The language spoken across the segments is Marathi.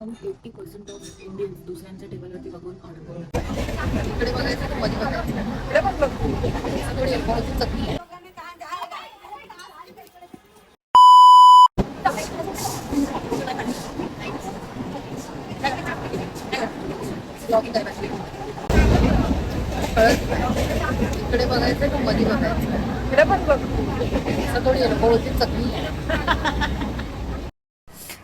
अराउंड 80% ऑफ इंडियन्स दुसऱ्यांच्या टेबलवरती बघून ऑर्डर करतात. इकडे बघायचं तर मध्ये बघायचं. इकडे पण बघ. थोडी अल्कोहोलची चटणी. इकडे बघायचं तर मध्ये बघायचं. इकडे पण बघ. थोडी अल्कोहोलची चटणी.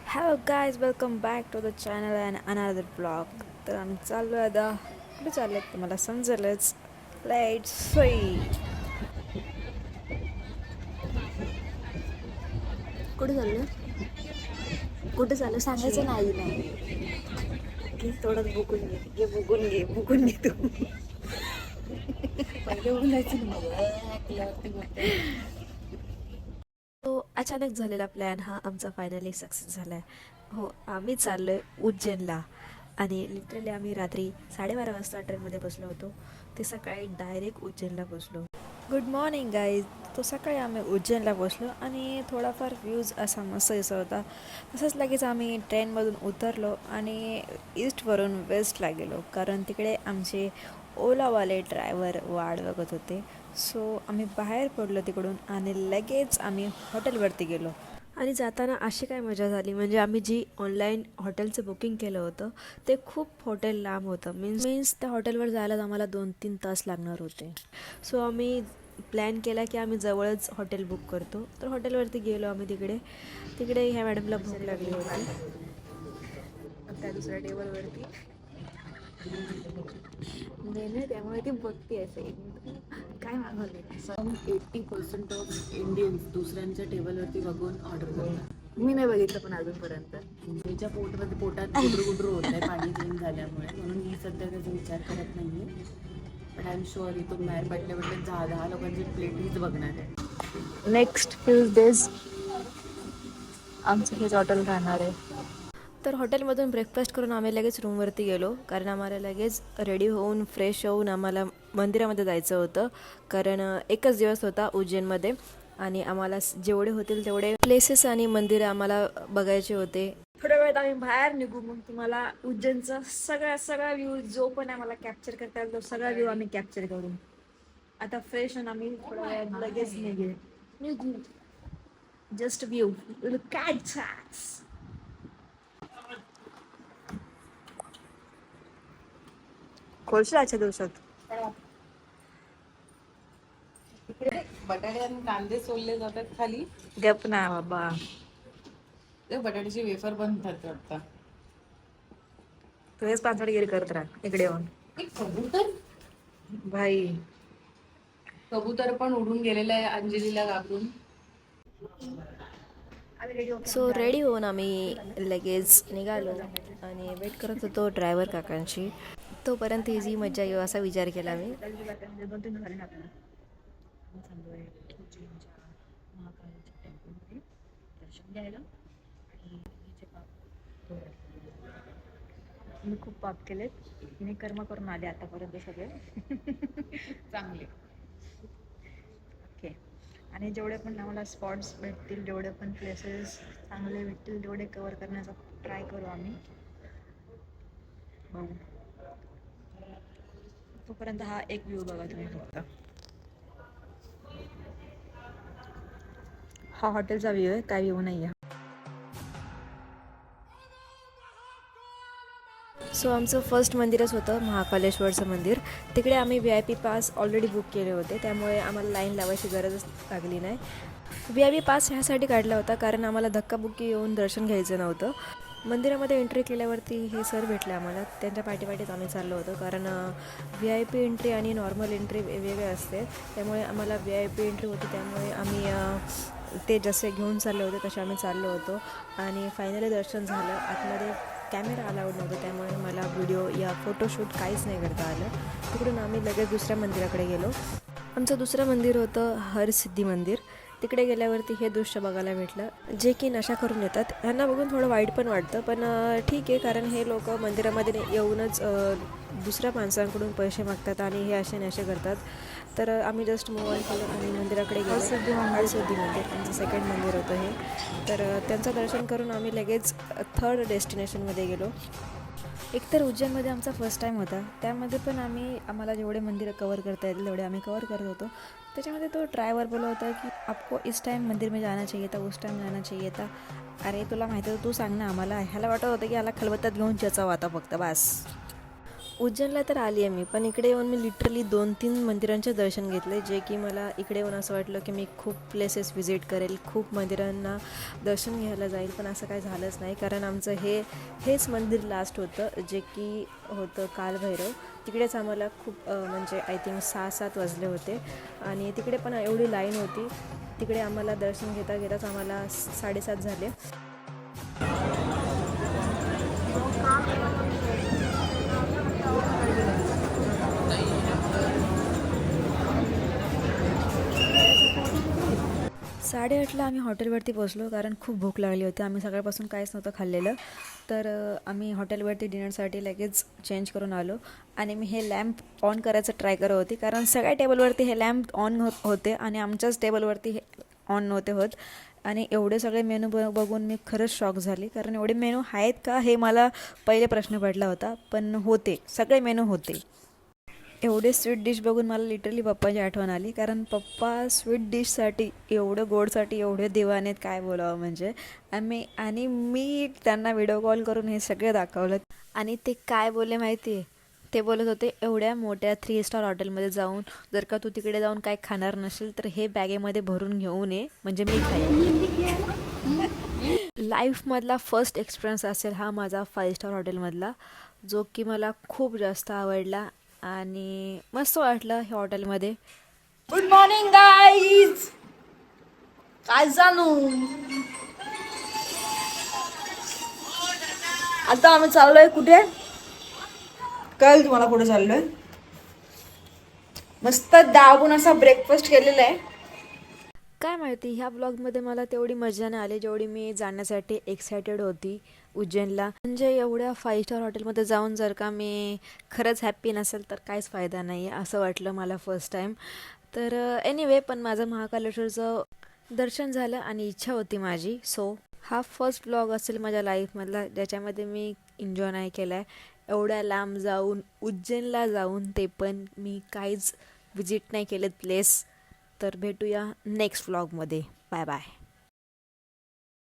Hello guys, welcome back to the channel and another blog. तर आम्ही चाललो आहे आता. कुठे चाललो आहे तुम्हाला समजेलच. Let's see. कुठे चाललो, कुठे चाललो सांगायचं नाही की थोडं बघून घे तू. पहिले बोलायचं ना. तो अचानक झालेला प्लॅन हा आमचा फायनली सक्सेस झाला आहे. हो, आम्ही चाललो आहे उज्जैनला. आणि लिटरली आम्ही रात्री 12:30 वाजता ट्रेनमध्ये बसलो होतो. ते सकाळी डायरेक्ट उज्जैनला पोचलो. Good morning guys. तो सकाळी आम्ही उज्जैनला पोचलो आणि थोडाफार व्ह्यूज असा मस्त दिसत होता. तसंच लगेच आम्ही ट्रेनमधून उतरलो आणि ईस्टवरून वेस्टला गेलो, कारण तिकडे आमचे ओलावाले ड्रायव्हर वाट बघत होते. सो आम्ही बाहेर पडलो तिकडून आणि लगेच आम्ही हॉटेलवरती गेलो. आणि जाताना अशी काय मजा झाली, म्हणजे आम्ही जी ऑनलाईन हॉटेलचं बुकिंग केलं होतं ते खूप हॉटेल लांब होतं. मीन्स त्या हॉटेलवर जायलाच आम्हाला 2-3 तास लागणार होते. सो आम्ही प्लॅन केला की आम्ही जवळच हॉटेल बुक करतो. तर हॉटेलवरती गेलो आम्ही. तिकडे ह्या मॅडमला भूक लागली होती. त्या दुसऱ्या टेबलवरती मेनू, त्यामुळे ती बघते असे काय मागवले. 80% ऑफ इंडियन्स दुसऱ्यांच्या टेबलवरती बघून ऑर्डर करतात. मी नाही बघितलं पण अजूनपर्यंत. तिच्या पोटात गुडरू होत आहे पाणी चेंज झाल्यामुळे, म्हणून ही सध्या त्याचा विचार करत नाहीये. पण आय एम शुअर इथून बाहेर पडल्या 10 लोकांची प्लेट हीच बघणार आहे. नेक्स्ट फ्यू डेज आमचं हेच हॉटेल राहणार आहे. तर हॉटेलमधून ब्रेकफास्ट करून आम्ही लगेच रूमवरती गेलो, कारण आम्हाला लगेच रेडी होऊन फ्रेश होऊन आम्हाला मंदिरामध्ये जायचं होतं. कारण एकच दिवस होता उज्जैनमध्ये आणि आम्हाला जेवढे होतील तेवढे प्लेसेस आणि मंदिरं आम्हाला बघायचे होते. थोड्या वेळात आम्ही बाहेर निघू, मग तुम्हाला उज्जैनचा सगळा व्ह्यू जो पण आम्हाला कॅप्चर करता येईल तो सगळा व्ह्यू आम्ही कॅप्चर करू. आता फ्रेश होऊन आम्ही थोड्या वेळात लगेच निघू. Just view, look at that. खोलशील आजच्या दिवसात. इकडे बटाटे आणि कांदे सोलले जातात खाली. गप ना बाबा. ते बटाट्याची वेफर बनतात वाटतं. तू हेच पाचवडगिरी करत राहा इकडे येऊन. एक कबूतर भाई, कबूतर पण उडून गेलेलं आहे अंजलीला घाबरून. सो रेडी होऊन आम्ही लगेच निघालो आणि वेट करत होतो ड्रायव्हर काकांची. तोपर्यंत ही मजा येऊ असा विचार केला मी. मी खूप पाप केलेत. मी कर्म करून आले आतापर्यंत सगळे चांगले. ओके. आणि जेवढे पण आम्हाला स्पॉट्स भेटतील, जेवढे पण प्लेसेस चांगले भेटतील तेवढे कवर करण्याचा ट्राय करू आम्ही. बघू. तोपर्यंत हा एक व्ह्यू बघा तुम्ही फक्त. हा हॉटेलचा व्ह्यू आहे, काय व्ह्यू नाही आहे. सो आमचं फर्स्ट मंदिरच होतं महाकालेश्वरचं मंदिर. तिकडे आम्ही VIP पास ऑलरेडी बुक केले होते, त्यामुळे आम्हाला लाईन लावायची गरजच लागली नाही. VIP पास ह्यासाठी काढला होता कारण आम्हाला धक्काबुक्की येऊन दर्शन घ्यायचं नव्हतं. मंदिरामध्ये एंट्री केल्यावरती हे सर भेटले आम्हाला. त्यांच्या पाठीपाठीच आम्ही चाललो होतो, कारण VIP एंट्री आणि नॉर्मल एंट्री वेगवेगळे असते. त्यामुळे आम्हाला VIP एंट्री होती, त्यामुळे आम्ही ते जसे घेऊन चालले होते तसे आम्ही चाललो होतो. आणि फायनली दर्शन झालं. आतमध्ये कॅमेरा अलाउड नव्हतं, त्यामुळे मला व्हिडिओ या फोटोशूट काहीच नाही करता आलं. तिकडून आम्ही लगेच दुसऱ्या मंदिराकडे गेलो. आमचं दुसरं मंदिर होतं हरसिद्धी मंदिर. तिकडे गेल्यावरती हे दृश्य बघायला भेटलं, जे की नशा करून येतात. ह्यांना बघून थोडं वाईट पण वाटतं, पण ठीक आहे, कारण हे लोक मंदिरामध्ये येऊनच दुसऱ्या माणसांकडून पैसे मागतात आणि हे असे नशे करतात. तर आम्ही जस्ट मूव ऑन केलं आणि मंदिराकडे गेलो. हरसिद्धी मंदिर आमचं सेकंड मंदिर होतं हे. तर त्यांचं दर्शन करून आम्ही लगेच थर्ड डेस्टिनेशनमध्ये गेलो. एकतर उज्जैनमध्ये आमचा फर्स्ट टाईम होता, त्यामध्ये पण आम्हाला जेवढे मंदिरं कवर करता येतील तेवढे आम्ही कवर करत होतो. त्याच्यामध्ये तो ड्रायव्हर बोलला होता की आपको इस टाइम मंदिर में जाना चाहिए था, उस टाइम जाना चाहिए था. अरे तुला माहिती होतं, तू सांग ना आम्हाला. ह्याला वाटत होतं की ह्याला खलबत्त्यात घेऊन चचावं आता फक्त बास. उज्जैनला तर आली आहे मी, पण इकडे येऊन मी लिटरली 2-3 मंदिरांचे दर्शन घेतले, जे की मला इकडे येऊन असं वाटलं की मी खूप प्लेसेस व्हिजिट करेल, खूप मंदिरांना दर्शन घ्यायला जाईल, पण असं काही झालंच नाही. कारण आमचं हेच मंदिर लास्ट होतं, जे की होतं कालभैरव. तिकडेच आम्हाला खूप म्हणजे आय थिंक 6-7 वाजले होते आणि तिकडे पण एवढी लाईन होती. तिकडे आम्हाला दर्शन घेता घेताच आम्हाला 7:30 झाले. साडेआठला आम्ही हॉटेलवरती पोचलो, कारण खूप भूक लागली होती. आम्ही सकाळपासून काहीच नव्हतं खाल्लेलं. तर आम्ही हॉटेलवरती डिनरसाठी लगेच चेंज करून आलो आणि मी हे लॅम्प ऑन करायचं ट्राय करत होती, कारण सगळ्या टेबलवरती हे लॅम्प ऑन होते आणि आमच्याच टेबलवरती हे ऑन नव्हते होत. आणि एवढे सगळे मेनू बघून मी खरंच शॉक झाली, कारण एवढे मेनू आहेत का हे मला पहिले प्रश्न पडला होता, पण होते, सगळे मेनू होते. एवढे स्वीट डिश बघून मला लिटरली पप्पाची आठवण आली, कारण पप्पा स्वीट डिशसाठी एवढं गोडसाठी एवढे दिवाने आहेत, काय बोलावं म्हणजे. आणि मी त्यांना व्हिडिओ कॉल करून हे सगळे दाखवलं आणि ते काय बोलले माहिती आहे? ते बोलत होते, एवढ्या मोठ्या 3 स्टार हॉटेलमध्ये जाऊन जर का तू तिकडे जाऊन काय खाणार नसेल तर हे बॅगेमध्ये भरून घेऊन ये, म्हणजे मी खाईन. लाईफमधला फर्स्ट एक्सपिरियन्स असेल हा माझा 5 स्टार हॉटेलमधला, जो की मला खूप जास्त आवडला आणि मस्त वाटलं ह्या हॉटेलमध्ये. Good morning guys. काय जानू, आता आम्ही चाललोय कुठे, कळेल तुम्हाला कुठे चाललोय. मस्त दाबून असा ब्रेकफास्ट केलेला आहे. काय माहिती, ह्या ब्लॉगमध्ये मला तेवढी मजा नाही आली जेवढी मी जाण्यासाठी एक्सायटेड होती उज्जैनला. म्हणजे एवढ्या 5 स्टार हॉटेलमध्ये जाऊन जर का मी खरंच हॅप्पी नसेल तर काहीच फायदा नाही आहे, असं वाटलं मला फर्स्ट टाईम. तर एनिवे, पण माझं महाकालेश्वरचं दर्शन झालं आणि इच्छा होती माझी. सो हा फर्स्ट ब्लॉग असेल माझ्या लाईफमधला ज्याच्यामध्ये मी एन्जॉय नाही केला आहे. एवढ्या लांब जाऊन, उज्जैनला जाऊन, ते पण मी काहीच विजिट नाही केलेत प्लेस. तर भेटूया नेक्स्ट व्लॉगमध्ये. Bye bye.